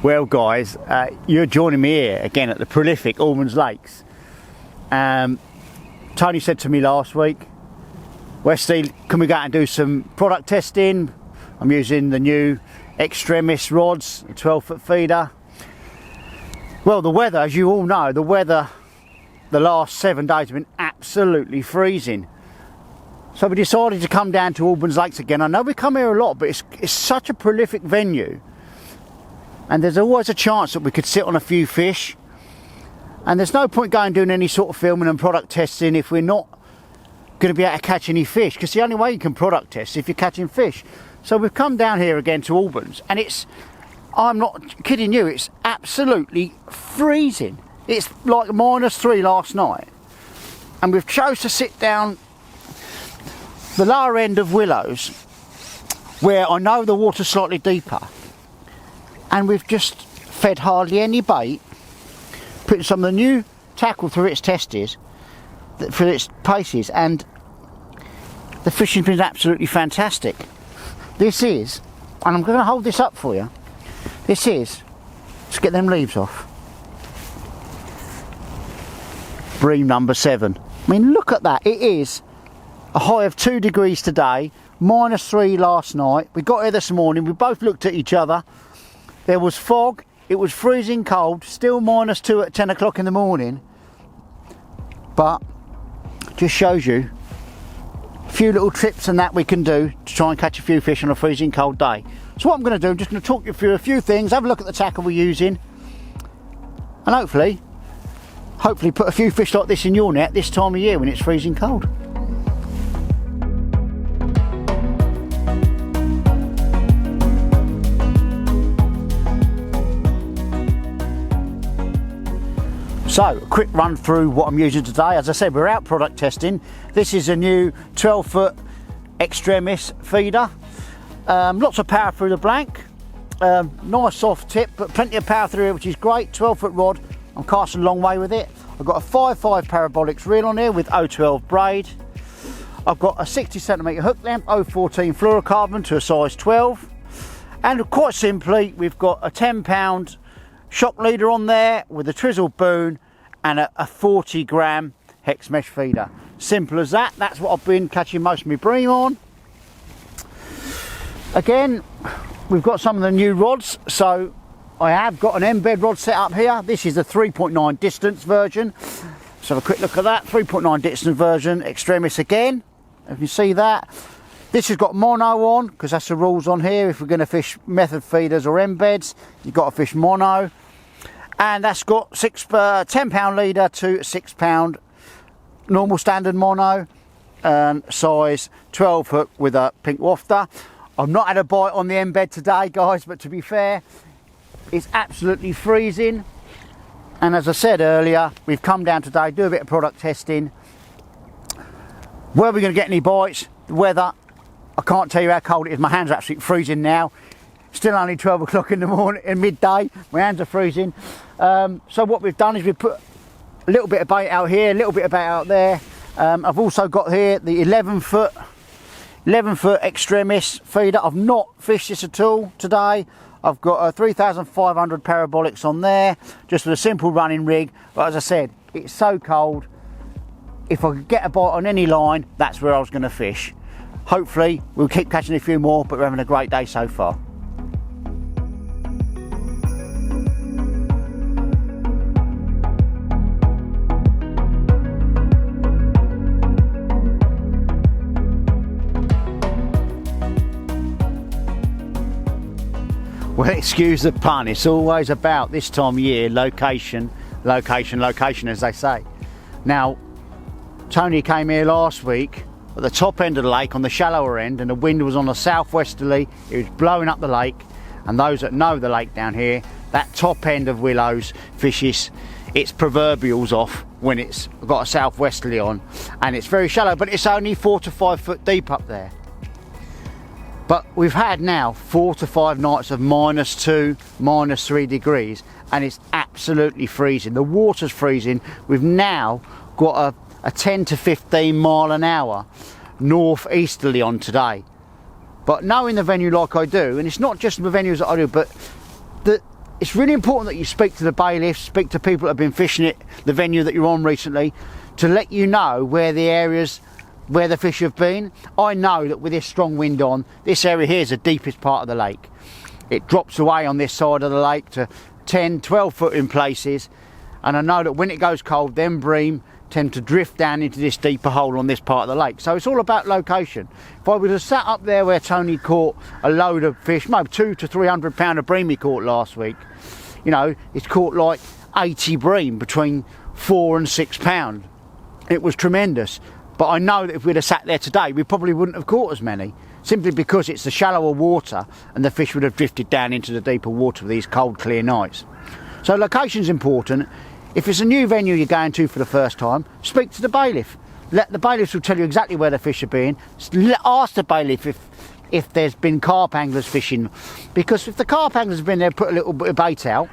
Well guys, you're joining me here again at the prolific Albans Lakes. Tony said to me last week, Westy, can we go out and do some product testing? I'm using the new Extremis rods, a 12-foot feeder. Well, the weather, as you all know, the weather the last 7 days have been absolutely freezing. So we decided to come down to Albans Lakes again. I know we come here a lot, but it's such a prolific venue. And there's always a chance that we could sit on a few fish. And there's no point going doing any sort of filming and product testing if we're not going to be able to catch any fish. Because the only way you can product test is if you're catching fish. So we've come down here again to Albans, and I'm not kidding you, it's absolutely freezing. It's like -3 last night. And we've chose to sit down the lower end of Willows, where I know the water's slightly deeper. And we've just fed hardly any bait, putting some of the new tackle through its testes, through its paces, and the fishing's been absolutely fantastic. This is, and I'm going to hold this up for you, this is, let's get them leaves off, bream number 7. I mean, look at that. It is a high of 2 degrees today, -3 last night. We got here this morning, we both looked at each other. There was fog, it was freezing cold, still -2 at 10 o'clock in the morning. But just shows you a few little trips and that we can do to try and catch a few fish on a freezing cold day. So what I'm going to do, I'm just going to talk you through a few things, have a look at the tackle we're using, and hopefully put a few fish like this in your net this time of year when it's freezing cold. So, a quick run through what I'm using today. As I said, we're out product testing. This is a new 12-foot Extremis feeder. Lots of power through the blank. Nice soft tip, but plenty of power through it, which is great. 12-foot rod. I'm casting a long way with it. I've got a 5.5 parabolics reel on here with 0.12 braid. I've got a 60cm hook length, 0.14 fluorocarbon to a size 12. And quite simply, we've got a 10-pound shock leader on there with a trizzled boon and a 40-gram hex mesh feeder. Simple as that. That's what I've been catching most of my bream on. Again, we've got some of the new rods. So I have got an embed rod set up here. This is a 3.9 distance version. Let's have a quick look at that. 3.9 distance version, Extremis again. If you see that. This has got mono on, because that's the rules on here. If we're going to fish method feeders or embeds, you've got to fish mono. And that's got 10-pound leader to 6-pound normal standard mono, and size 12 hook with a pink wafter. I've not had a bite on the embed today, guys, but to be fair, it's absolutely freezing. And as I said earlier, we've come down today, do a bit of product testing. Where are we going to get any bites? The weather, I can't tell you how cold it is. My hands are absolutely freezing now. Still only 12 o'clock in the morning, in midday. My hands are freezing. So what we've done is we've put a little bit of bait out here, a little bit of bait out there. I've also got here the 11-foot Extremis feeder. I've not fished this at all today. I've got a 3,500 parabolics on there, just with a simple running rig. But as I said, it's so cold. If I could get a bite on any line, that's where I was going to fish. Hopefully we'll keep catching a few more, but we're having a great day so far. Well, excuse the pun, it's always about this time of year, location, location, location, as they say. Now, Tony came here last week at the top end of the lake on the shallower end, and the wind was on a southwesterly. It was blowing up the lake, and those that know the lake down here, that top end of Willows fishes its proverbials off when it's got a southwesterly on, and it's very shallow, but it's only 4 to 5 foot deep up there. But we've had now 4 to 5 nights of -2, -3 degrees, and it's absolutely freezing. The water's freezing. We've now got a 10 to 15 mile an hour northeasterly on today. But knowing the venue like I do, and it's not just the venues that I do, but it's really important that you speak to the bailiffs, speak to people that have been fishing it, the venue that you're on recently, to let you know where the areas where the fish have been. I know that with this strong wind on, this area here is the deepest part of the lake. It drops away on this side of the lake to 10, 12 foot in places, and I know that when it goes cold, them bream tend to drift down into this deeper hole on this part of the lake. So it's all about location. If I would have sat up there where Tony caught a load of fish, maybe 200 to 300 pound of bream he caught last week, you know, it's caught like 80 bream between 4 and 6 pound. It was tremendous. But I know that if we'd have sat there today, we probably wouldn't have caught as many, simply because it's the shallower water and the fish would have drifted down into the deeper water with these cold, clear nights. So location's important. If it's a new venue you're going to for the first time, speak to the bailiff. The bailiffs will tell you exactly where the fish are being. Ask the bailiff if there's been carp anglers fishing, because if the carp anglers have been there, put a little bit of bait out,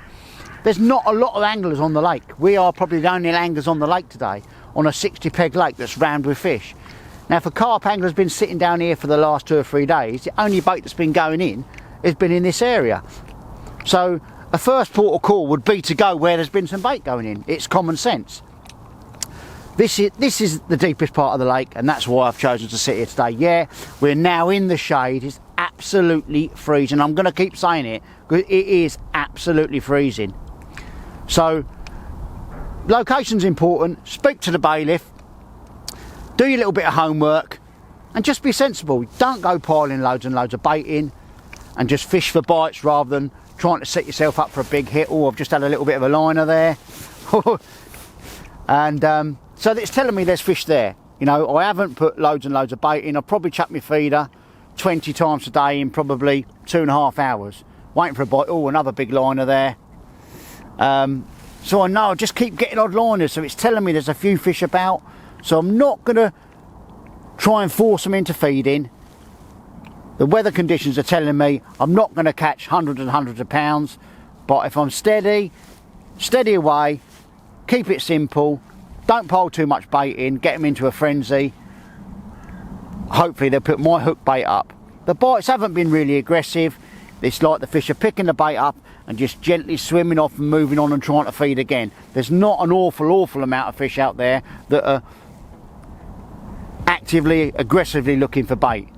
there's not a lot of anglers on the lake. We are probably the only anglers on the lake today, on a 60 peg lake that's rammed with fish. Now, if a carp angler's been sitting down here for the last 2 or 3 days, the only bait that's been going in has been in this area. So a first port of call would be to go where there's been some bait going in. It's common sense. This is the deepest part of the lake, and that's why I've chosen to sit here today. Yeah, we're now in the shade. It's absolutely freezing. I'm going to keep saying it because it is absolutely freezing. So location's important. Speak to the bailiff. Do your little bit of homework and just be sensible. Don't go piling loads and loads of bait in and just fish for bites rather than trying to set yourself up for a big hit. Oh, I've just had a little bit of a liner there. And so it's telling me there's fish there. You know, I haven't put loads and loads of bait in. I've probably chucked my feeder 20 times a day in probably 2.5 hours. Waiting for a bite. Oh, another big liner there. So I know I just keep getting odd liners. So it's telling me there's a few fish about. So I'm not going to try and force them into feeding. The weather conditions are telling me I'm not going to catch hundreds and hundreds of pounds. But if I'm steady away, keep it simple, don't pile too much bait in, get them into a frenzy. Hopefully they'll put my hook bait up. The bites haven't been really aggressive. It's like the fish are picking the bait up and just gently swimming off and moving on and trying to feed again. There's not an awful amount of fish out there that are actively, aggressively looking for bait.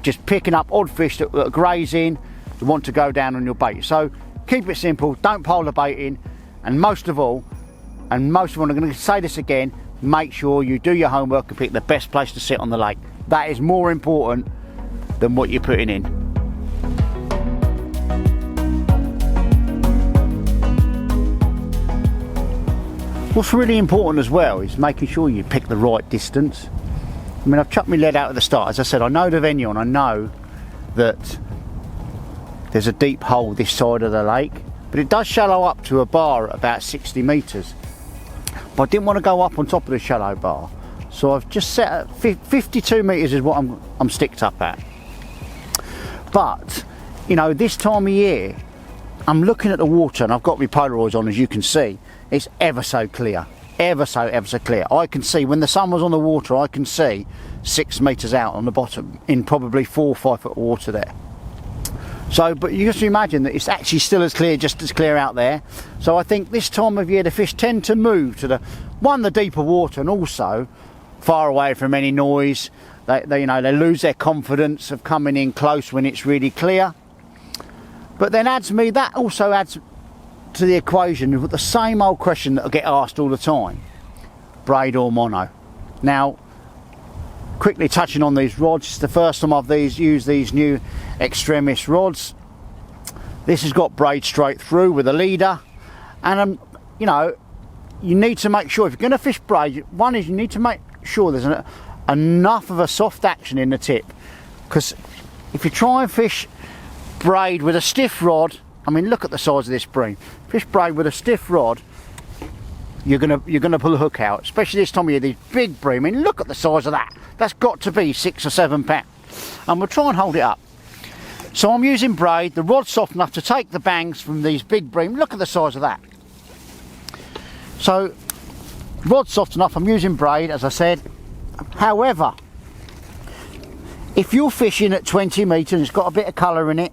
Just picking up odd fish that are grazing, that want to go down on your bait. So keep it simple, don't pile the bait in, and most of all, I'm going to say this again, make sure you do your homework and pick the best place to sit on the lake. That is more important than what you're putting in. What's really important as well is making sure you pick the right distance. I mean, I've chucked my lead out at the start. As I said, I know the venue and I know that there's a deep hole this side of the lake, but it does shallow up to a bar at about 60 metres. But I didn't want to go up on top of the shallow bar, so I've just set at 52 metres is what I'm sticked up at. But, you know, this time of year, I'm looking at the water and I've got my Polaroids on, as you can see. It's ever so clear. Ever so clear. I can see, when the sun was on the water, I can see 6 metres out on the bottom in probably 4 or 5 foot of water there. So, but you have to imagine that it's actually still as clear, just as clear out there. So I think this time of year the fish tend to move to the deeper water, and also far away from any noise. They they lose their confidence of coming in close when it's really clear. But then that also adds to the equation with the same old question that I get asked all the time: braid or mono. Now, quickly touching on these rods, it's the first time I've used these new Extremis rods. This has got braid straight through with a leader, and you need to make sure, if you're going to fish braid, one is you need to make sure there's enough of a soft action in the tip, because if you try and fish braid with a stiff rod, I mean, look at the size of this bream. Fish braid with a stiff rod, you're gonna pull the hook out, especially this time of year. These big bream, I mean, look at the size of that. That's got to be 6 or 7 pounds, and we'll try and hold it up. So I'm using braid. The rod's soft enough to take the bangs from these big bream. Look at the size of that. So rod's soft enough. I'm using braid, as I said. However, if you're fishing at 20 metres, it's got a bit of colour in it,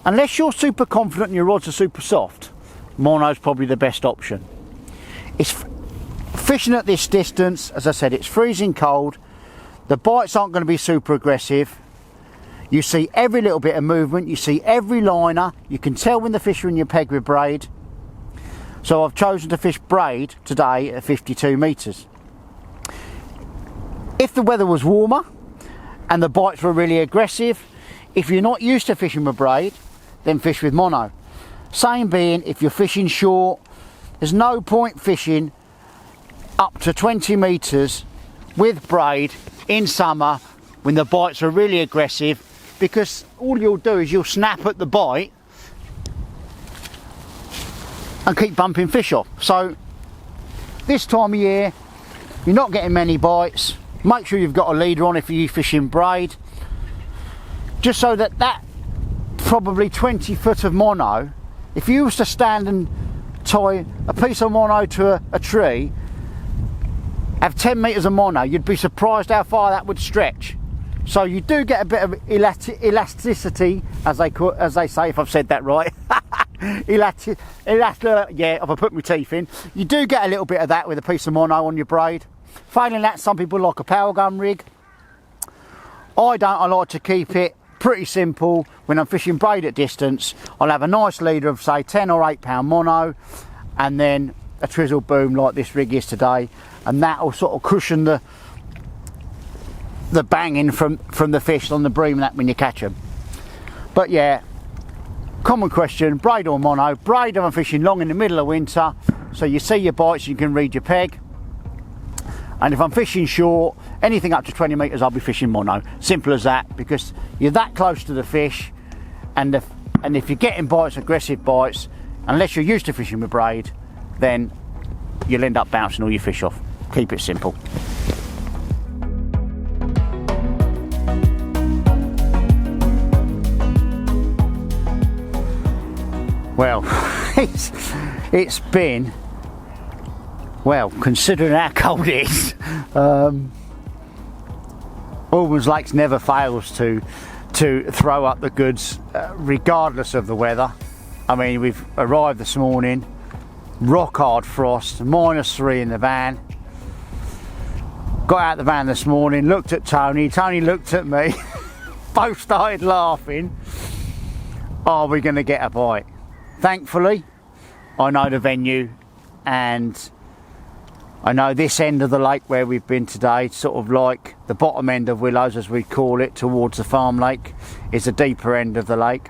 unless you're super confident and your rods are super soft, mono's probably the best option. It's fishing at this distance, as I said, it's freezing cold. The bites aren't going to be super aggressive. You see every little bit of movement, you see every liner, you can tell when the fish are in your peg with braid. So I've chosen to fish braid today at 52 metres. If the weather was warmer and the bites were really aggressive, if you're not used to fishing with braid, then fish with mono. Same being, if you're fishing short, there's no point fishing up to 20 metres with braid in summer when the bites are really aggressive, because all you'll do is you'll snap at the bite and keep bumping fish off. So this time of year, you're not getting many bites. Make sure you've got a leader on if you're fishing braid, just so that probably 20 foot of mono, if you was to stand and tie a piece of mono to a tree, have 10 metres of mono, you'd be surprised how far that would stretch. So you do get a bit of elasticity, as they say, if I've said that right. Yeah, if I put my teeth in. You do get a little bit of that with a piece of mono on your braid. Failing that, some people like a power gun rig. I don't. I like to keep it pretty simple. When I'm fishing braid at distance, I'll have a nice leader of say 10 or 8 pound mono, and then a trizzle boom like this rig is today, and that will sort of cushion the banging from the fish on the bream and that when you catch them. But yeah, common question, braid or mono? Braid if I'm fishing long in the middle of winter, so you see your bites, you can read your peg. And if I'm fishing short, anything up to 20 metres, I'll be fishing mono. Simple as that, because you're that close to the fish, and if you're getting bites, aggressive bites, unless you're used to fishing with braid, then you'll end up bouncing all your fish off. Keep it simple. Well, it's been, well, considering how cold it is, Albans Lakes never fails to throw up the goods, regardless of the weather. I mean, we've arrived this morning, rock hard frost, -3 in the van. Got out the van this morning, looked at Tony looked at me, both started laughing. Are we going to get a bite? Thankfully, I know the venue, and I know this end of the lake where we've been today, sort of like the bottom end of Willows as we call it, towards the farm lake, is the deeper end of the lake.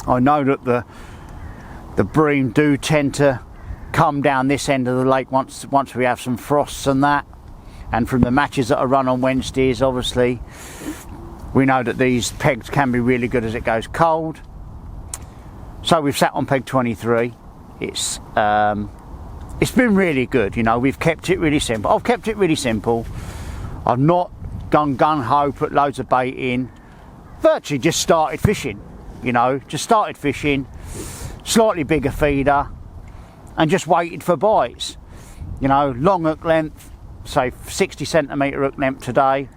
I know that the bream do tend to come down this end of the lake once we have some frosts and that, and from the matches that are run on Wednesdays, obviously we know that these pegs can be really good as it goes cold. So we've sat on peg 23. It's been really good, you know. We've kept it really simple. I've kept it really simple. I've not gone gung-ho, put loads of bait in. Virtually just started fishing, you know. Just started fishing, slightly bigger feeder, and just waited for bites. You know, long hook length, say 60 centimetre hook length today.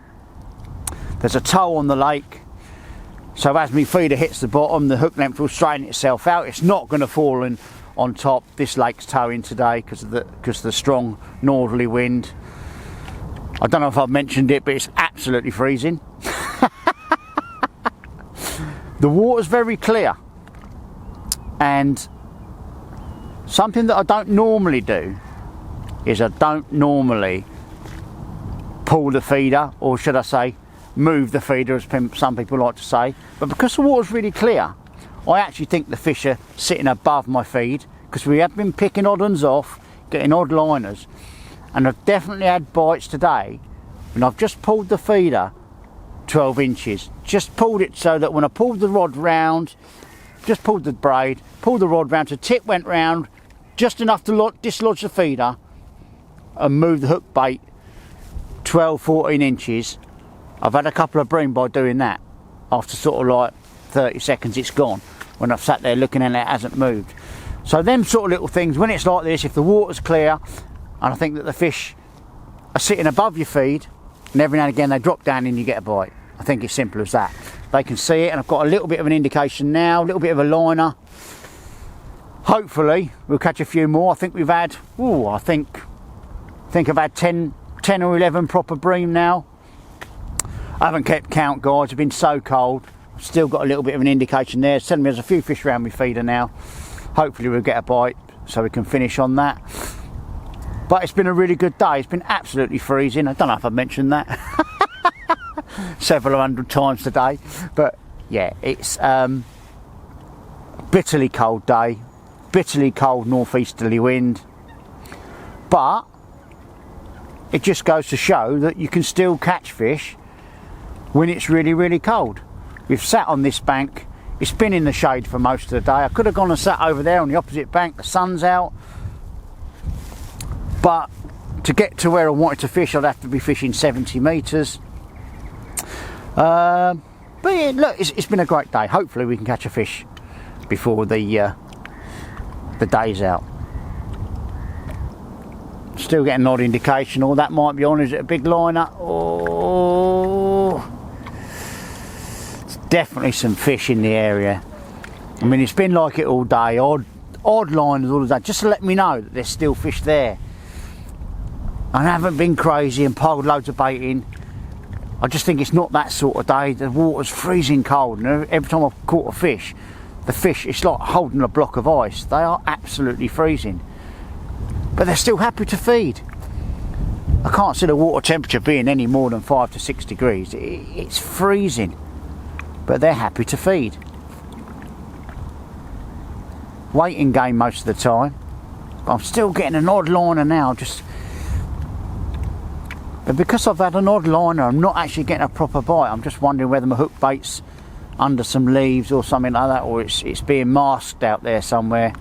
There's a tow on the lake. So as my feeder hits the bottom, the hook length will straighten itself out. It's not going to fall in on top. This lake's towing today because of the strong northerly wind. I don't know if I've mentioned it, but it's absolutely freezing. The water's very clear, and something that I don't normally do is I don't normally pull the feeder, or should I say move the feeder, as some people like to say. But because the water's really clear, I actually think the fish are sitting above my feed, because we have been picking odd ones off, getting odd liners, and I've definitely had bites today, and I've just pulled the feeder 12 inches, just pulled it so that when I pulled the rod round, just pulled the braid, pulled the rod round, so the tip went round just enough to dislodge the feeder and move the hook bait 12-14 inches. I've had a couple of bream by doing that. After sort of like 30 seconds it's gone, when I've sat there looking and it hasn't moved. So them sort of little things, when it's like this, if the water's clear and I think that the fish are sitting above your feed, and every now and again they drop down and you get a bite. I think it's simple as that. they can see it, and I've got a little bit of an indication now, a little bit of a liner. Hopefully we'll catch a few more. I think we've had, I think I've had 10 or 11 proper bream now. I haven't kept count, guys, it's been so cold. I've still got a little bit of an indication there. It's telling me there's a few fish around my feeder now. Hopefully we'll get a bite so we can finish on that. But it's been a really good day. It's been absolutely freezing. I don't know if I've mentioned that several hundred times today. But yeah, it's a bitterly cold day. Bitterly cold northeasterly wind. But it just goes to show that you can still catch fish when it's really, really cold. We've sat on this bank. It's been in the shade for most of the day. I could have gone and sat over there on the opposite bank. The sun's out. But to get to where I wanted to fish, I'd have to be fishing 70 metres. But yeah, look, it's been a great day. Hopefully we can catch a fish before the day's out. Still getting an odd indication. All that might be on. Is it a big liner? Oh, it's definitely some fish in the area. I mean, it's been like it all day. Odd liners all the day, just to let me know that there's still fish there. I haven't been crazy and piled loads of bait in. I just think it's not that sort of day. The water's freezing cold, and every time I've caught a fish, the fish, it's like holding a block of ice. They are absolutely freezing, but they're still happy to feed. I can't see the water temperature being any more than 5 to 6 degrees. It's freezing, but they're happy to feed. Waiting game most of the time, but I'm still getting an odd liner now. But because I've had an odd liner, I'm not actually getting a proper bite. I'm just wondering whether my hook bait's under some leaves or something like that, or it's being masked out there somewhere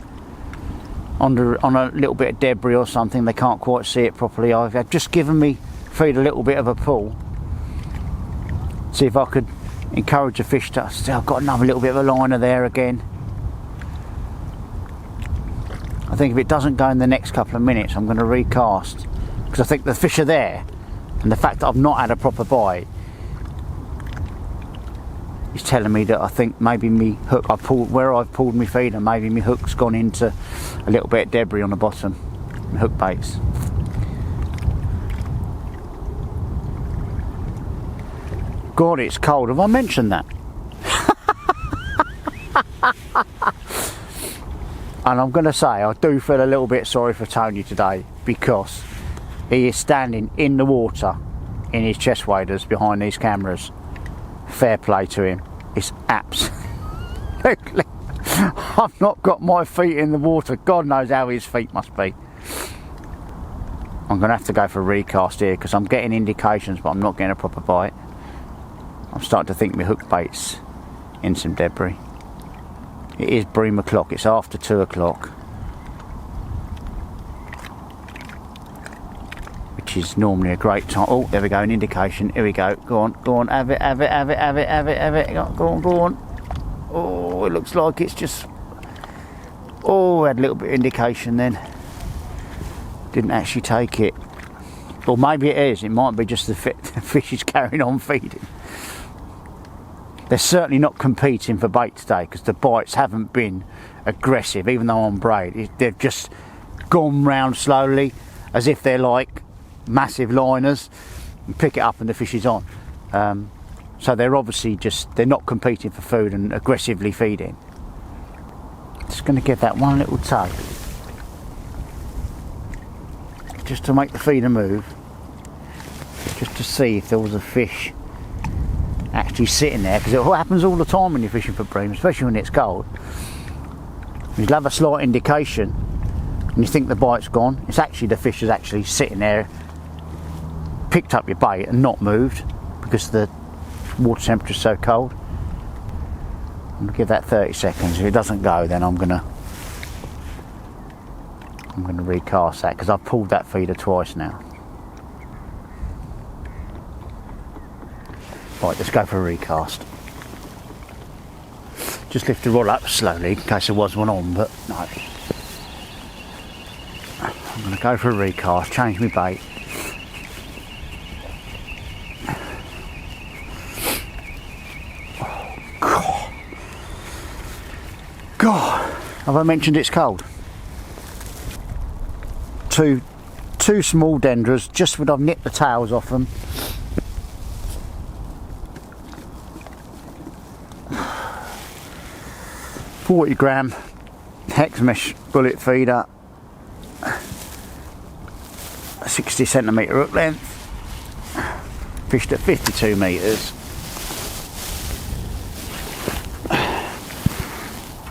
on a little bit of debris or something. They can't quite see it properly. I've just given me feed a little bit of a pull, see if I could encourage a fish to. Still, I've got another little bit of a liner there again. I think if it doesn't go in the next couple of minutes, I'm going to recast, because I think the fish are there, and the fact that I've not had a proper bite is telling me that I think maybe me hook, I've pulled my feeder, maybe my hook's gone into a little bit of debris on the bottom, my hook baits. God, it's cold. Have I mentioned that? And I'm going to say, I do feel a little bit sorry for Tony today, because he is standing in the water in his chest waders behind these cameras. Fair play to him. It's absolutely... I've not got my feet in the water. God knows how his feet must be. I'm going to have to go for a recast here, because I'm getting indications, but I'm not getting a proper bite. I'm starting to think my hook bait's in some debris. It is bream o'clock. It's after 2 o'clock. Which is normally a great time. Oh, there we go, an indication. Here we go. Go on, have it. Go on. Oh, it looks like it's just... Oh, had a little bit of indication then. Didn't actually take it. Or maybe it is. It might be just the fish is carrying on feeding. They're certainly not competing for bait today, because the bites haven't been aggressive, even though I'm braid. They've just gone round slowly, as if they're like massive liners, and pick it up and the fish is on. So they're obviously they're not competing for food and aggressively feeding. Just going to give that one little tug, just to make the feeder move, just to see if there was a fish actually sitting there, because it happens all the time when you're fishing for bream, especially when it's cold. You'll have a slight indication and you think the bite's gone. It's actually the fish is actually sitting there, picked up your bait and not moved, because the water temperature is so cold. I'm going to give that 30 seconds. If it doesn't go, then I'm going to recast that, because I've pulled that feeder twice now. Right, let's go for a recast. Just lift the rod up slowly in case there was one on, but no. I'm going to go for a recast, change my bait. God, have I mentioned it's cold? Two small dendras, just when I've nipped the tails off them. £40 hex mesh bullet feeder, 60cm hook length, fished at 52 metres.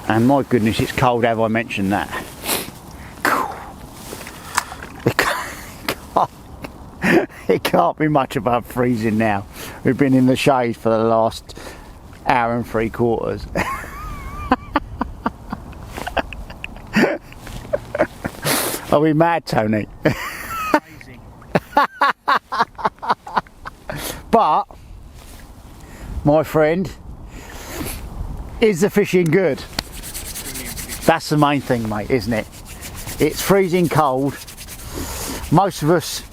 And my goodness, it's cold, have I mentioned that? It can't be much above freezing now. We've been in the shade for the last hour and 3/4. Are we mad, Tony? Amazing. But, my friend, is the fishing good? That's the main thing, mate, isn't it? It's freezing cold. Most of us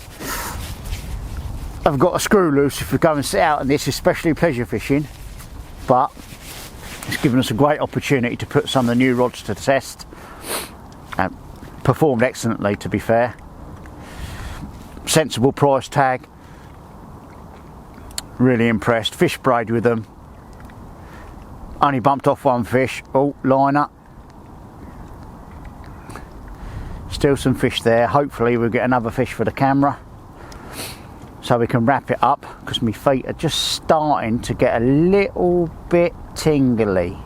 have got a screw loose if we go and sit out in this, especially pleasure fishing. But it's given us a great opportunity to put some of the new rods to the test. And performed excellently, to be fair. Sensible price tag. Really impressed. Fish braid with them. Only bumped off one fish. Oh, liner. Still some fish there. Hopefully we'll get another fish for the camera, so we can wrap it up, because my feet are just starting to get a little bit tingly.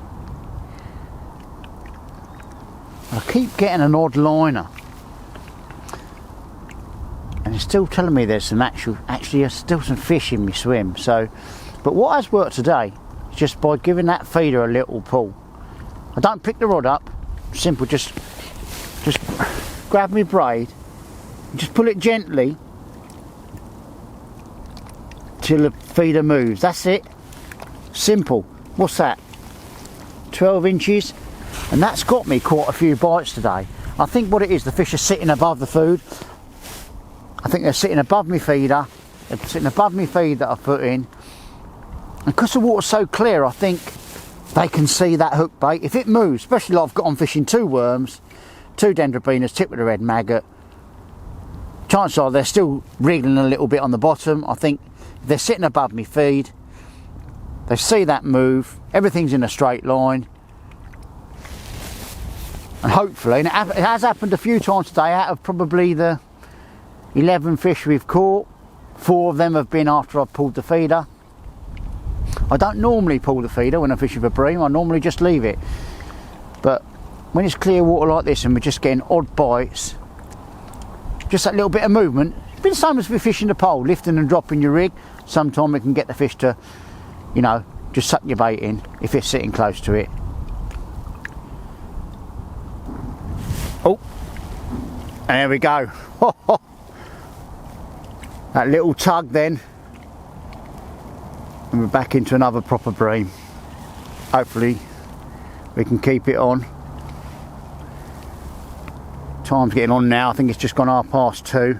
I keep getting an odd liner, and it's still telling me there's some actually there's still some fish in my swim. So, but what has worked today is just by giving that feeder a little pull. I don't pick the rod up. Simple, just grab my braid, and just pull it gently till the feeder moves. That's it. Simple. What's that? 12 inches. And that's got me quite a few bites today. I think what it is, the fish are sitting above the food. I think they're sitting above my feeder. They're sitting above my feed that I put in. And because the water's so clear, I think they can see that hook bait. If it moves, especially like I've got on fishing 2 worms, 2 dendrobinas, tip with a red maggot, chances are they're still wriggling a little bit on the bottom. I think if they're sitting above me feed, they see that move, everything's in a straight line, and hopefully, and it has happened a few times today. Out of probably the 11 fish we've caught, 4 of them have been after I've pulled the feeder. I don't normally pull the feeder when I'm fishing for bream, I normally just leave it. But when it's clear water like this and we're just getting odd bites, just that little bit of movement, it's been the same as we're fishing the pole, lifting and dropping your rig. Sometimes we can get the fish to, you know, just suck your bait in if it's sitting close to it. Oh, there we go. That little tug then, and we're back into another proper bream. Hopefully we can keep it on. Time's getting on now. I think it's just gone 2:30.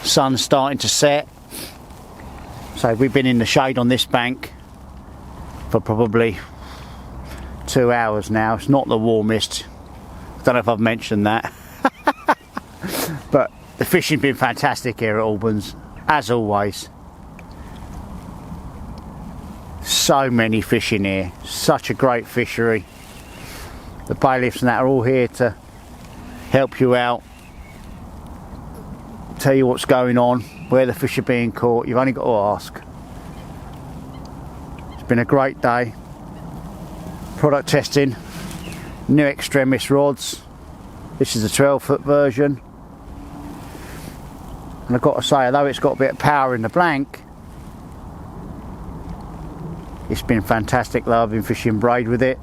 Sun's starting to set. So we've been in the shade on this bank for probably 2 hours now. It's not the warmest. I don't know if I've mentioned that. But the fishing's been fantastic here at Albans, as always. So many fish in here. Such a great fishery. The bailiffs and that are all here to help you out, tell you what's going on, where the fish are being caught. You've only got to ask. It's been a great day. Product testing, new extremis rods. This is the 12-foot version, and I've got to say, although it's got a bit of power in the blank, it's been fantastic. Though I've been fishing braid with it,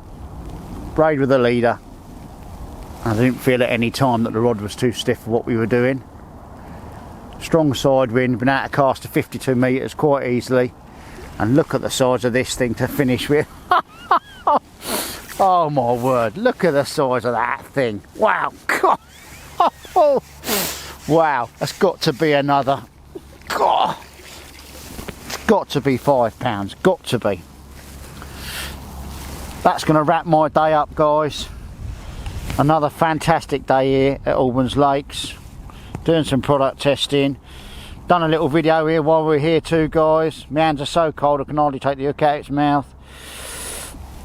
braid with a leader. I didn't feel at any time that the rod was too stiff for what we were doing. Strong side wind, been out of cast to 52 metres quite easily. And look at the size of this thing to finish with. Oh my word, look at the size of that thing. Wow. Wow, that's got to be another. God. It's got to be £5, got to be. That's going to wrap my day up, guys. Another fantastic day here at Albans Lakes, doing some product testing. Done a little video here while we're here too, guys. My hands are so cold I can hardly take the hook out of its mouth.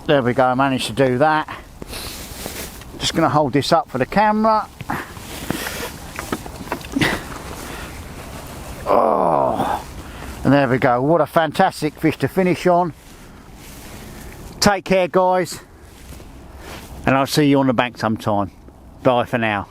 There we go, I managed to do that. Just going to hold this up for the camera. Oh, and there we go. What a fantastic fish to finish on. Take care, guys, and I'll see you on the bank sometime. Bye for now.